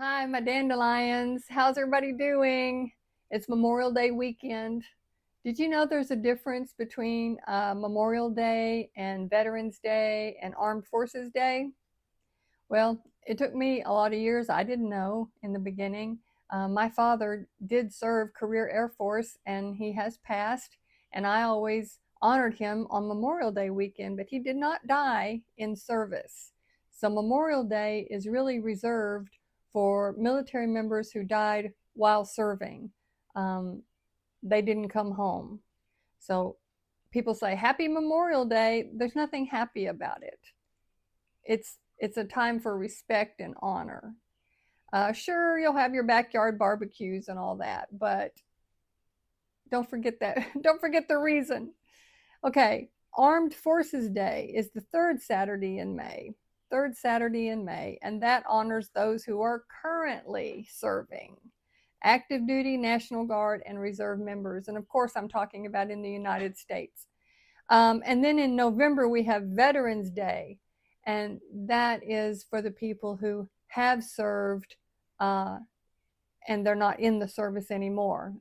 Hi, my dandelions. How's everybody doing? It's Memorial Day weekend. Did you know there's a difference between Memorial Day and Veterans Day and Armed Forces Day? Well, it took me a lot of years. I didn't know in the beginning. My father did serve career Air Force and he has passed, and I always honored him on Memorial Day weekend, but he did not die in service. So Memorial Day is really reserved for military members who died while serving. Um, they didn't come home. So people say, Happy Memorial Day. There's nothing happy about it. It's a time for respect and honor. Sure, you'll have your backyard barbecues and all that, but don't forget that. Don't forget the reason. Okay, Armed Forces Day is the third Saturday in May. Third Saturday in May, and that honors those who are currently serving. Active duty, National Guard, and Reserve members. And of course, I'm talking about in the United States. And then in November, we have Veterans Day, and that is for the people who have served uh, and they're not in the service anymore.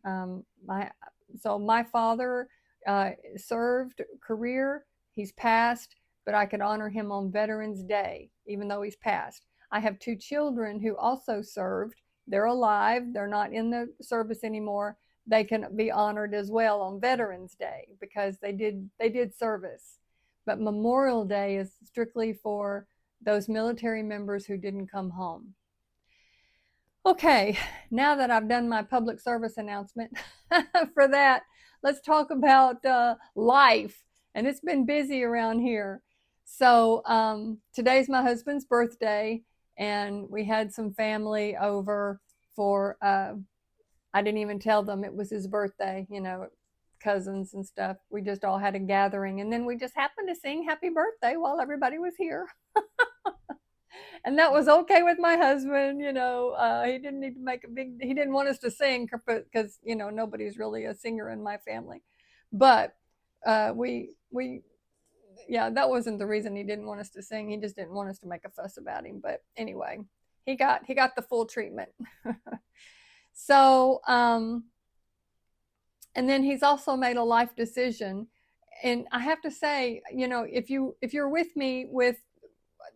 So my father served career, he's passed, but I could honor him on Veterans Day, even though he's passed. I have two children who also served. They're alive, they're not in the service anymore. They can be honored as well on Veterans Day because they did service. But Memorial Day is strictly for those military members who didn't come home. Okay, now that I've done my public service announcement for that, let's talk about life. And it's been busy around here. So today's my husband's birthday, and we had some family over for, I didn't even tell them it was his birthday, cousins and stuff. We just all had a gathering, and then we just happened to sing happy birthday while everybody was here. And that was okay with my husband. He didn't need to make a big, he didn't want us to sing because, nobody's really a singer in my family. But we, yeah, that wasn't the reason he didn't want us to sing. He just didn't want us to make a fuss about him. But anyway, he got the full treatment. So, and then he's also made a life decision. And I have to say, if you're with me with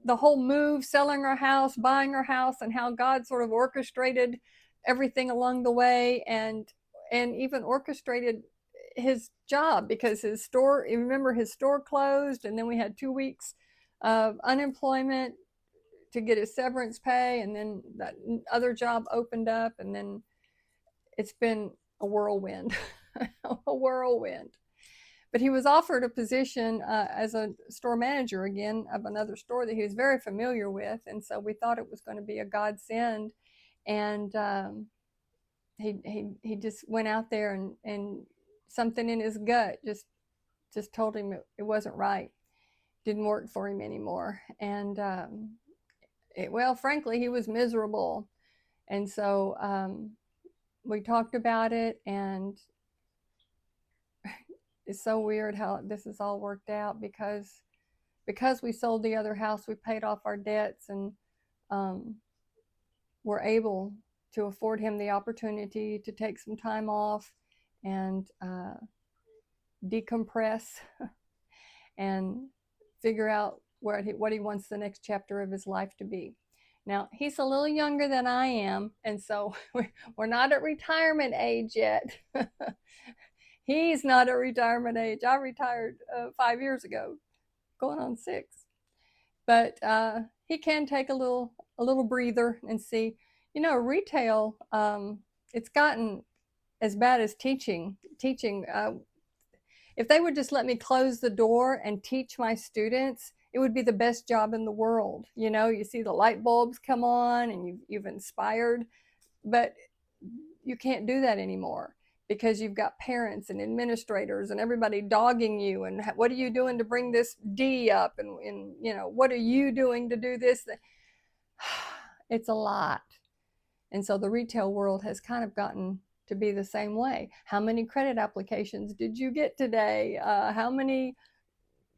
the whole move, selling our house, buying our house, and how God sort of orchestrated everything along the way, and even orchestrated his job because his store, you remember, his store closed, and then we had 2 weeks of unemployment to get his severance pay, and then that other job opened up, and then it's been a whirlwind. A whirlwind. But he was offered a position as a store manager again of another store that he was very familiar with, and so we thought it was going to be a godsend. And he just went out there, and something in his gut just told him it wasn't right, didn't work for him anymore. And well, frankly, he was miserable, and so we talked about it, and it's so weird how this has all worked out because we sold the other house, we paid off our debts, and um, were able to afford him the opportunity to take some time off and decompress and figure out what he wants the next chapter of his life to be. Now, he's a little younger than I am, and so we're not at retirement age yet. He's not at retirement age. I retired 5 years ago, going on 6. But he can take a little breather and see. Retail, it's gotten as bad as teaching. If they would just let me close the door and teach my students, it would be the best job in the world. You see the light bulbs come on, and you've inspired, but you can't do that anymore because you've got parents and administrators and everybody dogging you, and what are you doing to bring this D up, and what are you doing to do this? It's a lot. And so the retail world has kind of gotten to be the same way. How many credit applications did you get today? How many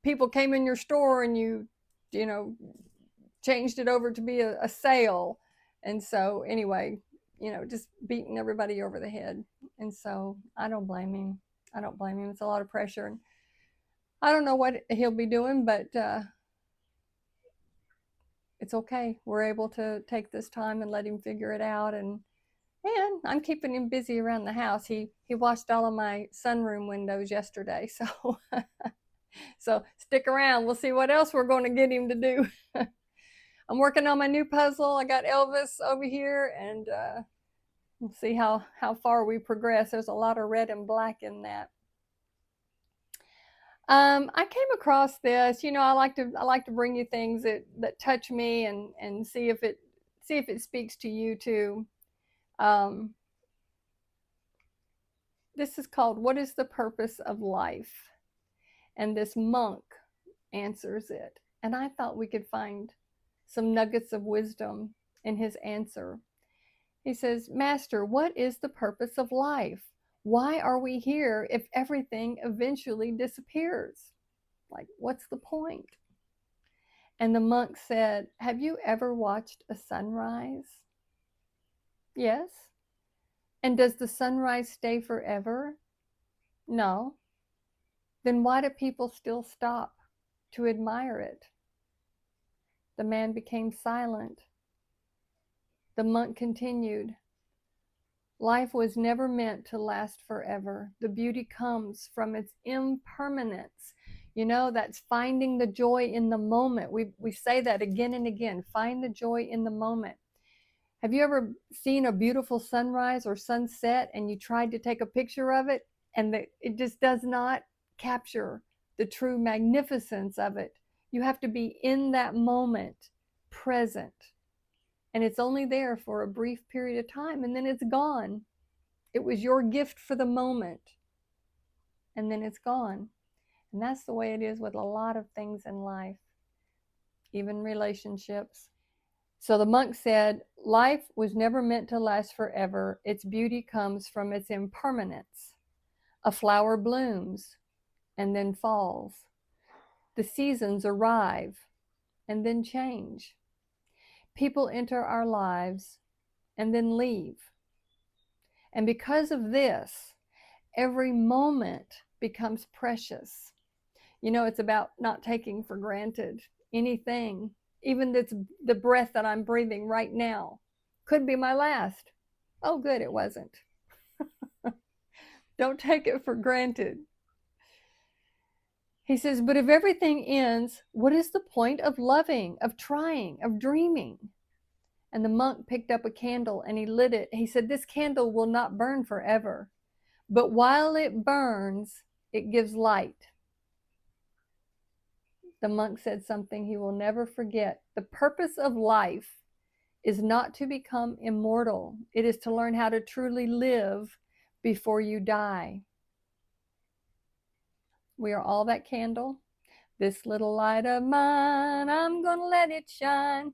people came in your store and you changed it over to be a sale? And so anyway, just beating everybody over the head. And so I don't blame him. I don't blame him. It's a lot of pressure. And I don't know what he'll be doing, but it's okay. We're able to take this time and let him figure it out. And I'm keeping him busy around the house. He washed all of my sunroom windows yesterday. So so stick around. We'll see what else we're going to get him to do. I'm working on my new puzzle. I got Elvis over here, and we'll see how far we progress. There's a lot of red and black in that. I came across this. I like to bring you things that touch me and see if it speaks to you too. This is called "What is the Purpose of Life?" And this monk answers it. And I thought we could find some nuggets of wisdom in his answer. He says, "Master, what is the purpose of life? Why are we here if everything eventually disappears? Like, what's the point?" And the monk said, "Have you ever watched a sunrise?" "Yes." "And does the sunrise stay forever?" "No." "Then why do people still stop to admire it?" The man became silent. The monk continued, "Life was never meant to last forever. The beauty comes from its impermanence." That's finding the joy in the moment. We say that again and again. Find the joy in the moment. Have you ever seen a beautiful sunrise or sunset and you tried to take a picture of it and it just does not capture the true magnificence of it? You have to be in that moment, present. And it's only there for a brief period of time, and then it's gone. It was your gift for the moment, and then it's gone. And that's the way it is with a lot of things in life, even relationships. So the monk said, "Life was never meant to last forever. Its beauty comes from its impermanence. A flower blooms and then falls. The seasons arrive and then change. People enter our lives and then leave. And because of this, every moment becomes precious." It's about not taking for granted anything, even the breath that I'm breathing right now. Could be my last. Oh, good, it wasn't. Don't take it for granted. He says, "But if everything ends, what is the point of loving, of trying, of dreaming?" And the monk picked up a candle and he lit it. He said, "This candle will not burn forever, but while it burns, it gives light." The monk said something he will never forget. The purpose of life is not to become immortal. It is to learn how to truly live before you die. We are all that candle. This little light of mine, I'm gonna let it shine.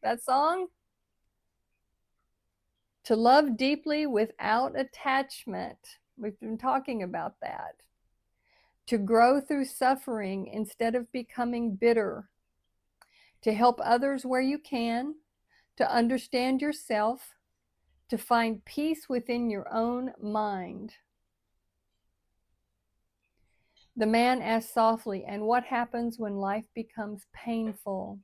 That song? To love deeply without attachment. We've been talking about that. To grow through suffering instead of becoming bitter. To help others where you can. To understand yourself. To find peace within your own mind. The man asked softly, "And what happens when life becomes painful?"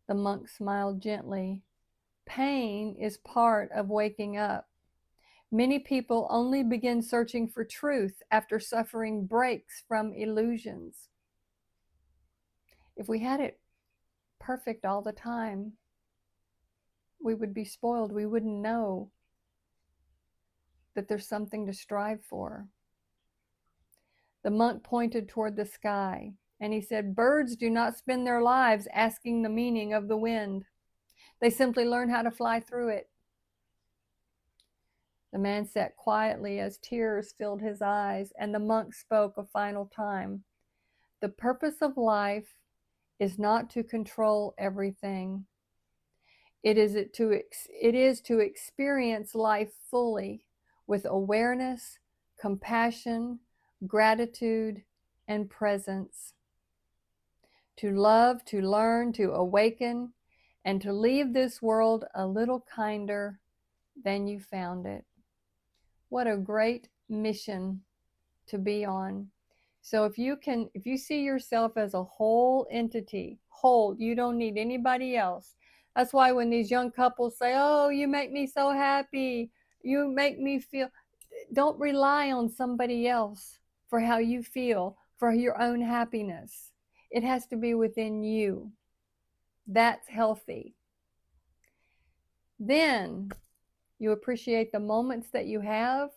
The monk smiled gently. "Pain is part of waking up. Many people only begin searching for truth after suffering breaks from illusions." If we had it perfect all the time, we would be spoiled. We wouldn't know that there's something to strive for. The monk pointed toward the sky and he said, "Birds do not spend their lives asking the meaning of the wind. They simply learn how to fly through it." The man sat quietly as tears filled his eyes, and the monk spoke a final time. "The purpose of life is not to control everything. It is to experience life fully with awareness, compassion, gratitude, and presence. To love, to learn, to awaken, and to leave this world a little kinder than you found it. What a great mission to be on. So if you see yourself as a whole entity, whole, you don't need anybody else. That's why when these young couples say, "Oh, you make me so happy. You make me feel," don't rely on somebody else for how you feel, for your own happiness. It has to be within you. That's healthy. Then you appreciate the moments that you have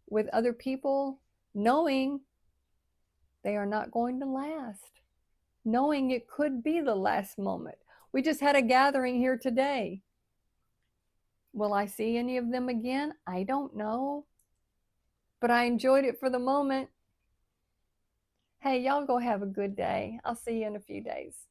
with other people, knowing they are not going to last, knowing it could be the last moment. We just had a gathering here today. Will I see any of them again? I don't know, but I enjoyed it for the moment. Hey, y'all go have a good day. I'll see you in a few days.